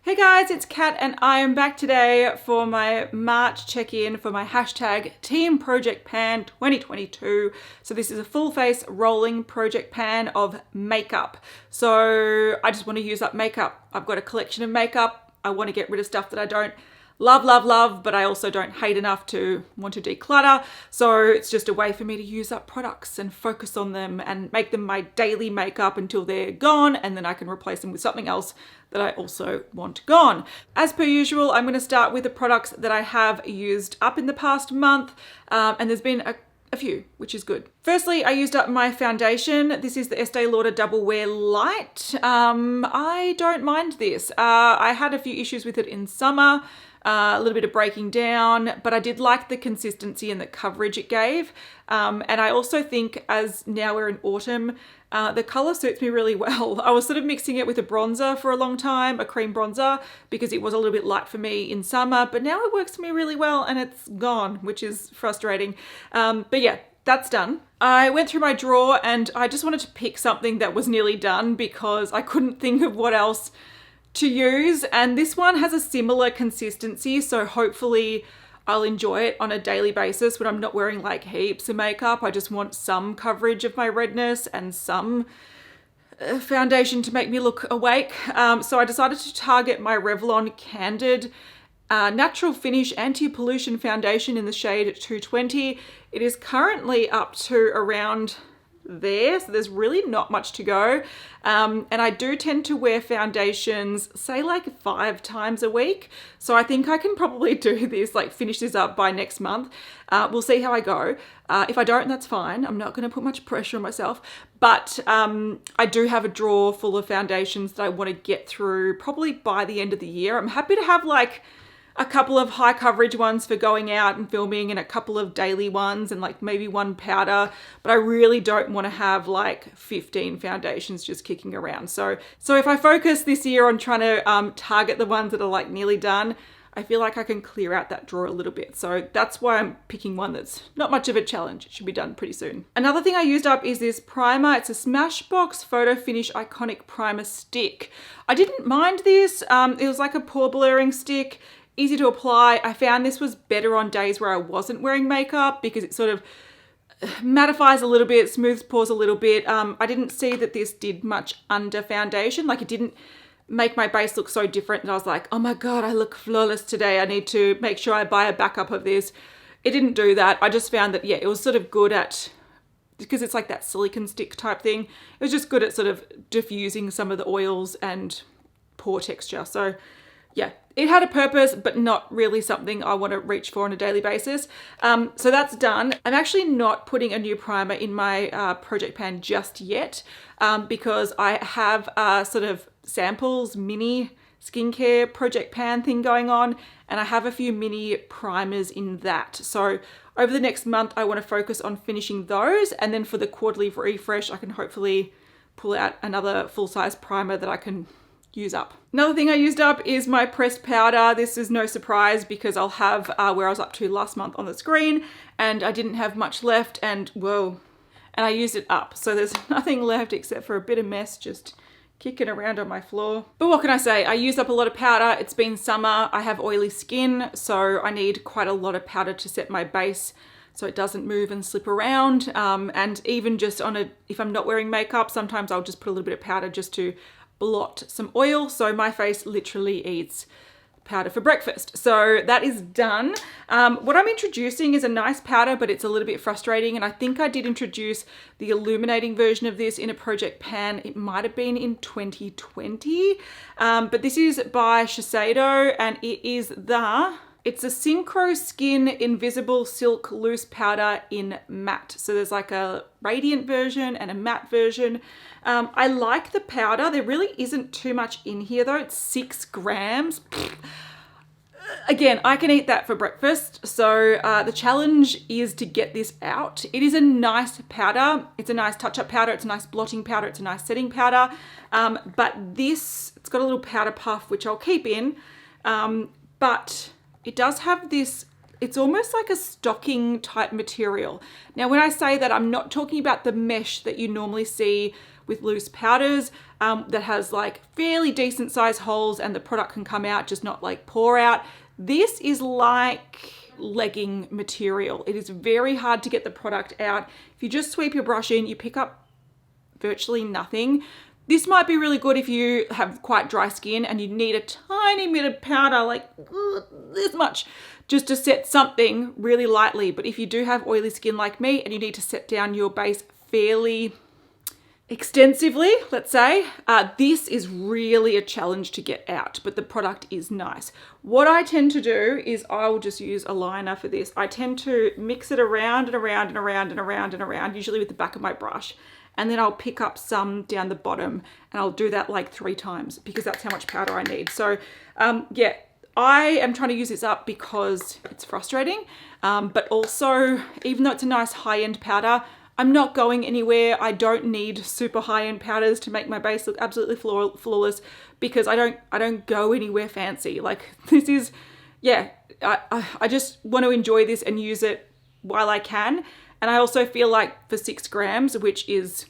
Hey guys, it's Kat and I am back today for my March check-in for my hashtag Team Project Pan 2022. So this is a full face rolling project pan of makeup. So I just want to use up makeup. I've got a collection of makeup. I want to get rid of stuff that I don't love, but I also don't hate enough to want to declutter. So it's just a way for me to use up products and focus on them and make them my daily makeup until they're gone, and then I can replace them with something else that I also want gone. As per usual, I'm going to start with the products that I have used up in the past month, and there's been a few, which is good. Firstly, I used up my foundation. This is the Estee Lauder Double Wear Light. I don't mind this. I had a few issues with it in summer. A little bit of breaking down, but I did like the consistency and the coverage it gave. And I also think, as now we're in autumn, the color suits me really well. I was sort of mixing it with a bronzer for a long time, a cream bronzer, because it was a little bit light for me in summer, but now it works for me really well and it's gone, which is frustrating. But yeah, that's done. I went through my drawer and I just wanted to pick something that was nearly done because I couldn't think of what else to use, and this one has a similar consistency, so hopefully I'll enjoy it on a daily basis when I'm not wearing like heaps of makeup. I just want some coverage of my redness and some foundation to make me look awake. So I decided to target my Revlon Candid Natural Finish Anti-Pollution Foundation in the shade 220. It is currently up to around there, so there's really not much to go, and I do tend to wear foundations say like 5 times a week, so I think I can probably do this, like finish this up by next month. We'll see how I go. If I don't, that's fine. I'm not going to put much pressure on myself, but I do have a drawer full of foundations that I want to get through probably by the end of the year. I'm happy to have like a couple of high coverage ones for going out and filming and a couple of daily ones and like maybe one powder, but I really don't want to have like 15 foundations just kicking around. So if I focus this year on trying to target the ones that are like nearly done, I feel like I can clear out that drawer a little bit. So that's why I'm picking one that's not much of a challenge. It should be done pretty soon. Another thing I used up is this primer. It's a Smashbox Photo Finish Iconic Primer Stick. I didn't mind this. It was like a pore blurring stick. Easy to apply. I found this was better on days where I wasn't wearing makeup because it sort of mattifies a little bit, smooths pores a little bit. I didn't see that this did much under foundation. Like it didn't make my base look so different that I was like, oh my God, I look flawless today. I need to make sure I buy a backup of this. It didn't do that. I just found that, yeah, it was sort of good at, because it's like that silicone stick type thing. It was just good at sort of diffusing some of the oils and pore texture. So yeah, it had a purpose, but not really something I want to reach for on a daily basis. So that's done. I'm actually not putting a new primer in my project pan just yet because I have sort of samples, mini skincare project pan thing going on, and I have a few mini primers in that. So over the next month, I want to focus on finishing those, and then for the quarterly refresh, I can hopefully pull out another full-size primer that I can use up. Another thing I used up is my pressed powder. This is no surprise because I'll have where I was up to last month on the screen, and I didn't have much left, and whoa, and I used it up. So there's nothing left except for a bit of mess just kicking around on my floor. But what can I say? I used up a lot of powder. It's been summer. I have oily skin, so I need quite a lot of powder to set my base so it doesn't move and slip around. And even just if I'm not wearing makeup, sometimes I'll just put a little bit of powder just to blot some oil. So my face literally eats powder for breakfast. So that is done. What I'm introducing is a nice powder, but it's a little bit frustrating. And I think I did introduce the illuminating version of this in a project pan. It might have been in 2020. But this is by Shiseido, and it's a Synchro Skin Invisible Silk Loose Powder in matte. So there's like a radiant version and a matte version. I like the powder. There really isn't too much in here though. It's 6 grams. Again, I can eat that for breakfast. So the challenge is to get this out. It is a nice powder. It's a nice touch-up powder. It's a nice blotting powder. It's a nice setting powder. But it's got a little powder puff, which I'll keep in. But it does have this it's almost like a stocking type material. Now, when I say that, I'm not talking about the mesh that you normally see with loose powders that has like fairly decent size holes and the product can come out, just not like pour out. This is like legging material. It is very hard to get the product out. If you just sweep your brush in, you pick up virtually nothing. This might be really good if you have quite dry skin and you need a tiny bit of powder, like this much, just to set something really lightly. But if you do have oily skin like me and you need to set down your base fairly extensively, let's say, this is really a challenge to get out, but the product is nice. What I tend to do is I will just use a liner for this. I tend to mix it around and around and around and around and around, usually with the back of my brush. And then I'll pick up some down the bottom and I'll do that like 3 times because that's how much powder I need. So yeah, I am trying to use this up because it's frustrating. But also, even though it's a nice high-end powder, I'm not going anywhere. I don't need super high-end powders to make my base look absolutely flawless because I don't go anywhere fancy. Like this is, yeah, I just want to enjoy this and use it while I can. And I also feel like for 6 grams, which is,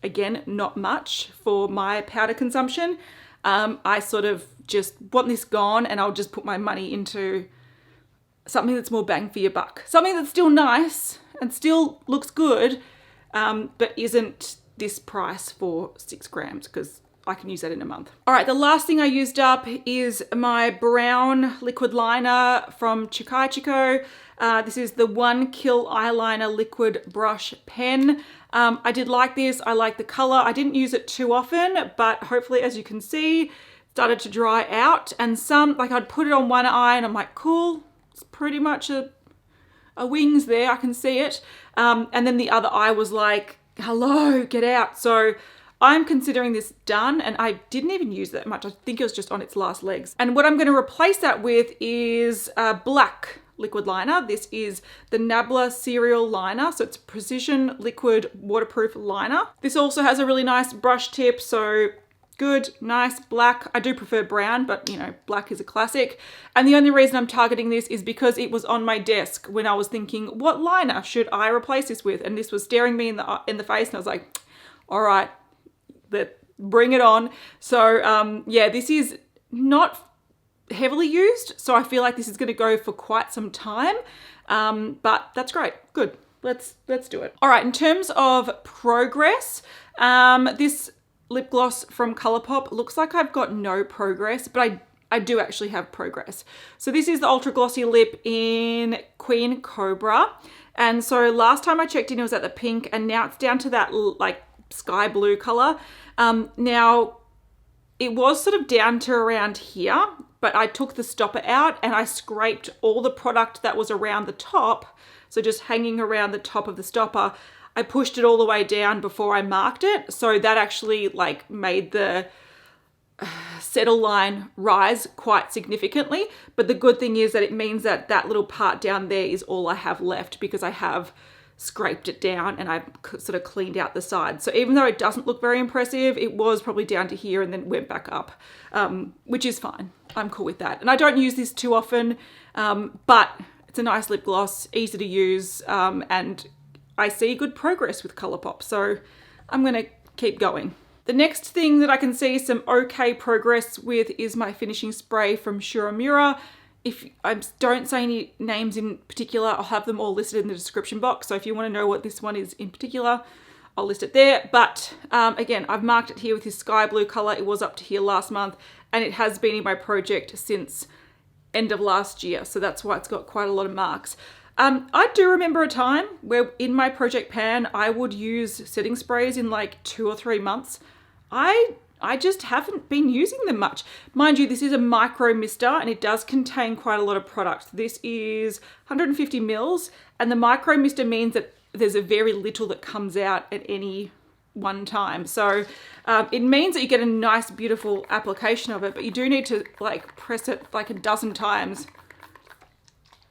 again, not much for my powder consumption, I sort of just want this gone and I'll just put my money into something that's more bang for your buck. Something that's still nice and still looks good, but isn't this price for 6 grams because I can use that in a month. All right, the last thing I used up is my brown liquid liner from Cheekathon. This is the 1 Kill Eyeliner Liquid Brush Pen. I did like this. I like the color. I didn't use it too often, but hopefully, as you can see, it started to dry out. And some, like I'd put it on one eye and I'm like, cool, it's pretty much a wings there. I can see it. And then the other eye was like, hello, get out. So I'm considering this done and I didn't even use that much. I think it was just on its last legs. And what I'm going to replace that with is black liquid liner. This is the Nabla Serial liner. So it's a precision liquid waterproof liner. This also has a really nice brush tip. So good, nice black. I do prefer brown, but you know, black is a classic. And the only reason I'm targeting this is because it was on my desk when I was thinking, what liner should I replace this with? And this was staring me in the face and I was like, all right, bring it on. So yeah, this is not heavily used, so I feel like this is going to go for quite some time, but that's great. Good, let's do it. All right, in terms of progress, this lip gloss from Colourpop looks like I've got no progress, but I do actually have progress. So this is the ultra glossy lip in Queen Cobra, and so last time I checked in it was at the pink and now it's down to that like sky blue color. Now it was sort of down to around here, but I took the stopper out and I scraped all the product that was around the top. So just hanging around the top of the stopper, I pushed it all the way down before I marked it. So that actually like made the settle line rise quite significantly. But the good thing is that it means that that little part down there is all I have left because I have scraped it down and I sort of cleaned out the side. So even though it doesn't look very impressive, it was probably down to here and then went back up, which is fine. I'm cool with that. And I don't use this too often, but it's a nice lip gloss, easy to use, and I see good progress with Colourpop. So I'm gonna keep going. The next thing that I can see some okay progress with is my finishing spray from Uemura. If I don't say any names in particular, I'll have them all listed in the description box. So if you want to know what this one is in particular, I'll list it there. But again, I've marked it here with this sky blue color. It was up to here last month and it has been in my project since end of last year. So that's why it's got quite a lot of marks. I do remember a time where in my project pan, I would use setting sprays in like 2 or 3 months. I just haven't been using them much. Mind you, this is a micro mister and it does contain quite a lot of product. This is 150 mils and the micro mister means that there's a very little that comes out at any one time. So it means that you get a nice, beautiful application of it, but you do need to like press it like a dozen times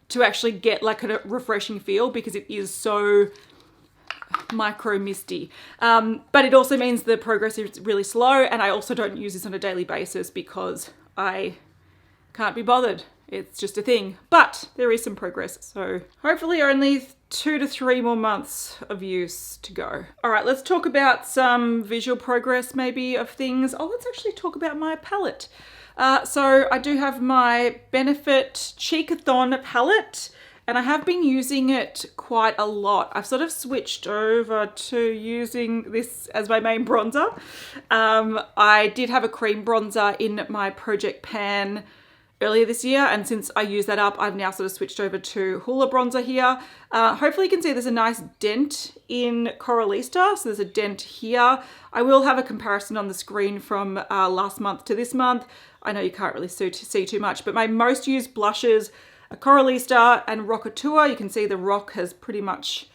to actually get like a refreshing feel because it is so micro misty, but it also means the progress is really slow and I also don't use this on a daily basis because I can't be bothered. It's just a thing, but there is some progress. So hopefully only 2 to 3 more months of use to go. All right, let's talk about some visual progress maybe of things. Oh, let's actually talk about my palette. So I do have my Benefit Cheekathon palette, and I have been using it quite a lot. I've sort of switched over to using this as my main bronzer. I did have a cream bronzer in my project pan earlier this year, and since I used that up, I've now sort of switched over to Hoola bronzer here. Hopefully you can see there's a nice dent in Coralista, so there's a dent here. I will have a comparison on the screen from last month to this month. I know you can't really see too much, but my most used blushes are Coralista and Rockateur. You can see the rock has pretty much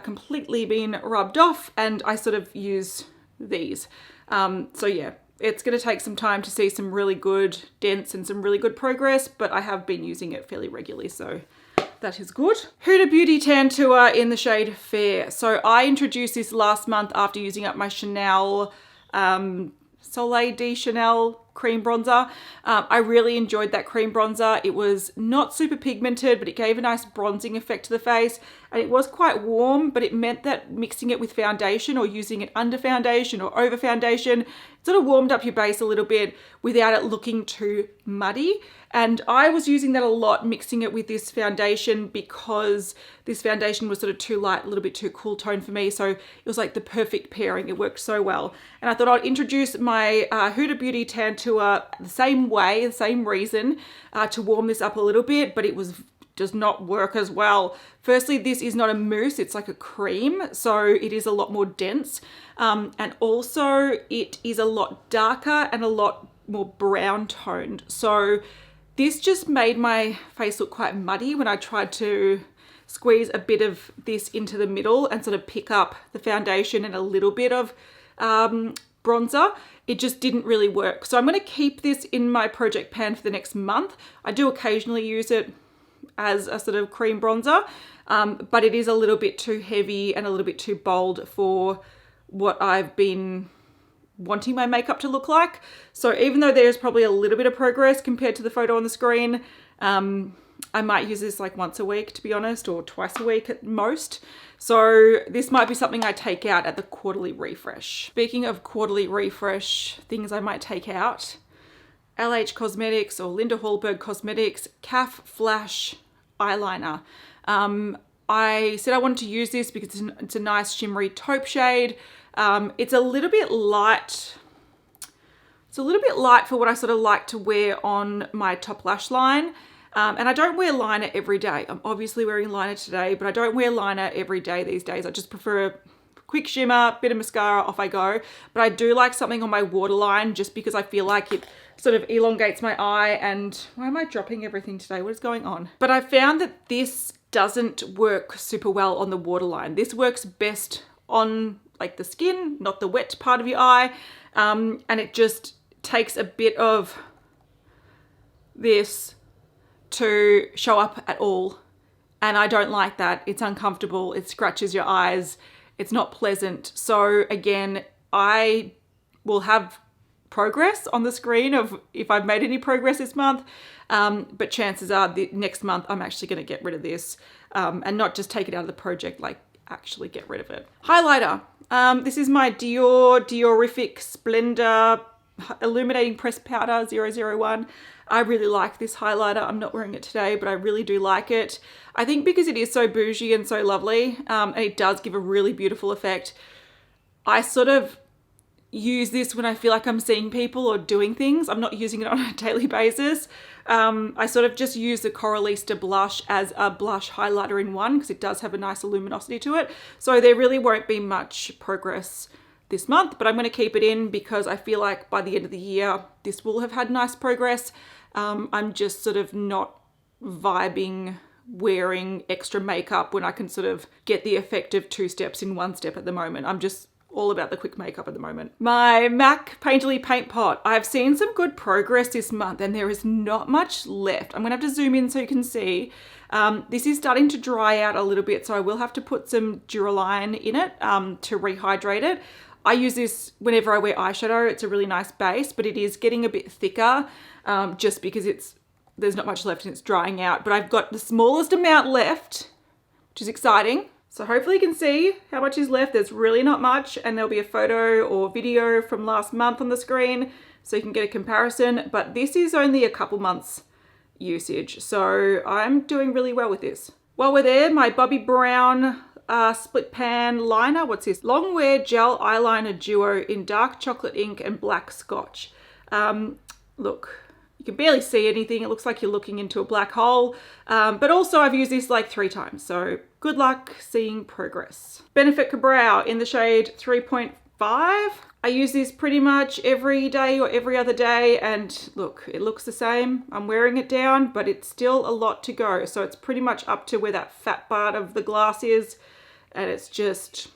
completely been rubbed off, and I sort of use these. So yeah. It's going to take some time to see some really good dents and some really good progress, but I have been using it fairly regularly, so that is good. Huda Beauty Tantour in the shade Fair. So I introduced this last month after using up my Chanel, Soleil de Chanel cream bronzer. I really enjoyed that cream bronzer. It was not super pigmented, but it gave a nice bronzing effect to the face, and it was quite warm, but it meant that mixing it with foundation or using it under foundation or over foundation, it sort of warmed up your base a little bit without it looking too muddy. And I was using that a lot, mixing it with this foundation, because this foundation was sort of too light, a little bit too cool tone for me. So it was like the perfect pairing. It worked so well. And I thought I'd introduce my Huda Beauty Tantour the same way, the same reason, to warm this up a little bit, but it does not work as well. Firstly, this is not a mousse, it's like a cream, so it is a lot more dense. And also it is a lot darker and a lot more brown toned. So this just made my face look quite muddy when I tried to squeeze a bit of this into the middle and sort of pick up the foundation and a little bit of bronzer. It just didn't really work. So I'm going to keep this in my project pan for the next month. I do occasionally use it as a sort of cream bronzer, but it is a little bit too heavy and a little bit too bold for what I've been wanting my makeup to look like. So even though there's probably a little bit of progress compared to the photo on the screen, I might use this like once a week, to be honest, or twice a week at most. So this might be something I take out at the quarterly refresh. Speaking of quarterly refresh, things I might take out: LH Cosmetics or Linda Hallberg Cosmetics Caph Flash Eyeliner. I said I wanted to use this because it's a nice shimmery taupe shade. It's a little bit light. It's a little bit light for what I sort of like to wear on my top lash line. And I don't wear liner every day. I'm obviously wearing liner today, but I don't wear liner every day these days. I just prefer a quick shimmer, bit of mascara, off I go. But I do like something on my waterline just because I feel like it sort of elongates my eye. And why am I dropping everything today? What is going on? But I found that this doesn't work super well on the waterline. This works best on like the skin, not the wet part of your eye. And it just takes a bit of this to show up at all. And I don't like that. It's uncomfortable. It scratches your eyes. It's not pleasant. So again, I will have progress on the screen of if I've made any progress this month. But chances are the next month I'm actually going to get rid of this and not just take it out of the project, like actually get rid of it. Highlighter. This is my Diorific Splendor Illuminating Pressed Powder 001. I really like this highlighter. I'm not wearing it today, but I really do like it. I think because it is so bougie and so lovely, and it does give a really beautiful effect, I sort of use this when I feel like I'm seeing people or doing things. I'm not using it on a daily basis. I sort of just use the Coralista blush as a blush highlighter in one because it does have a nice luminosity to it. So there really won't be much progress this month, but I'm going to keep it in because I feel like by the end of the year, this will have had nice progress. I'm just sort of not vibing wearing extra makeup when I can sort of get the effect of 2 steps in 1 step at the moment. I'm just all about the quick makeup at the moment. My MAC Painterly Paint Pot. I've seen some good progress this month and there is not much left. I'm gonna have to zoom in so you can see. This is starting to dry out a little bit, so I will have to put some Duraline in it to rehydrate it. I use this whenever I wear eyeshadow. It's a really nice base, but it is getting a bit thicker just because it's there's not much left and it's drying out, but I've got the smallest amount left, which is exciting. So hopefully you can see how much is left. There's really not much, and there'll be a photo or video from last month on the screen so you can get a comparison, but this is only a couple months usage. So I'm doing really well with this. While we're there, my Bobbi Brown split pan liner. What's this? Long Wear Gel Eyeliner Duo in dark chocolate ink and black Scotch. Look, you can barely see anything. It looks like you're looking into a black hole. But also I've used this like 3 times. So good luck seeing progress. Benefit Kabrow in the shade 3.5. I use this pretty much every day or every other day, and look, it looks the same. I'm wearing it down, but it's still a lot to go. So it's pretty much up to where that fat part of the glass is, and it's just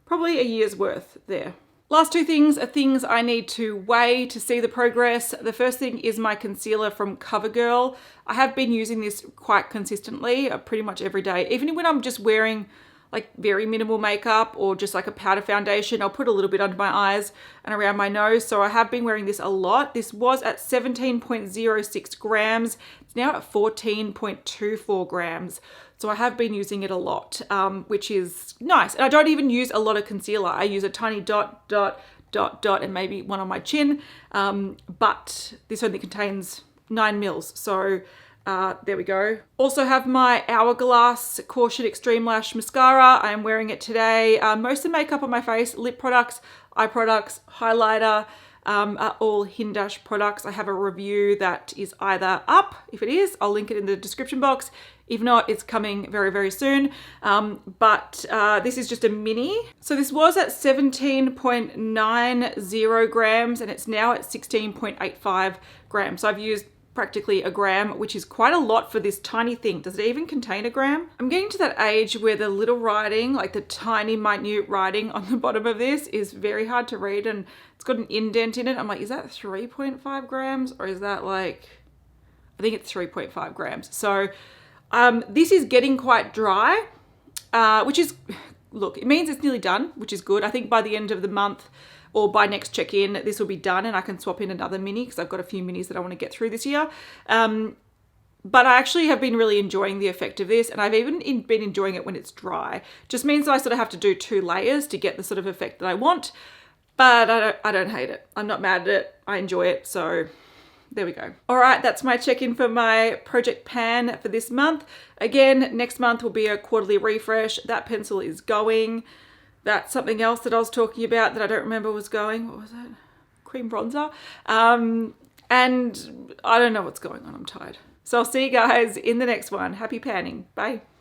probably a year's worth there. Last 2 things are things I need to weigh to see the progress. The first thing is my concealer from Covergirl. I have been using this quite consistently, pretty much every day. Even when I'm just wearing like very minimal makeup or just like a powder foundation, I'll put a little bit under my eyes and around my nose. So I have been wearing this a lot. This was at 17.06 grams. It's now at 14.24 grams. So I have been using it a lot, which is nice. And I don't even use a lot of concealer. I use a tiny dot, and maybe one on my chin. But this only contains 9 mils. So there we go. Also have my Hourglass Caution Extreme Lash Mascara. I am wearing it today. Most of the makeup on my face, lip products, eye products, highlighter, are all Hindash products. I have a review that is either up. If it is, I'll link it in the description box. If not, it's coming very, very soon. But this is just a mini. So this was at 17.90 grams and it's now at 16.85 grams. So I've used practically a gram, which is quite a lot for this tiny thing. Does it even contain a gram? I'm getting to that age where the little writing, like the tiny minute writing on the bottom of this, is very hard to read, and it's got an indent in it. I'm like, is that 3.5 grams or is that like, I think it's 3.5 grams. So this is getting quite dry, which is, look, it means it's nearly done, which is good. I think by the end of the month or by next check-in, this will be done and I can swap in another mini because I've got a few minis that I want to get through this year. But I actually have been really enjoying the effect of this, and I've even been enjoying it when it's dry. Just means that I sort of have to do 2 layers to get the sort of effect that I want, but I don't hate it. I'm not mad at it. I enjoy it, so there we go. All right, that's my check-in for my project pan for this month. Again, next month will be a quarterly refresh. That pencil is going. That's something else that I was talking about that I don't remember was going. What was it? Cream bronzer. And I don't know what's going on. I'm tired. So I'll see you guys in the next one. Happy panning. Bye.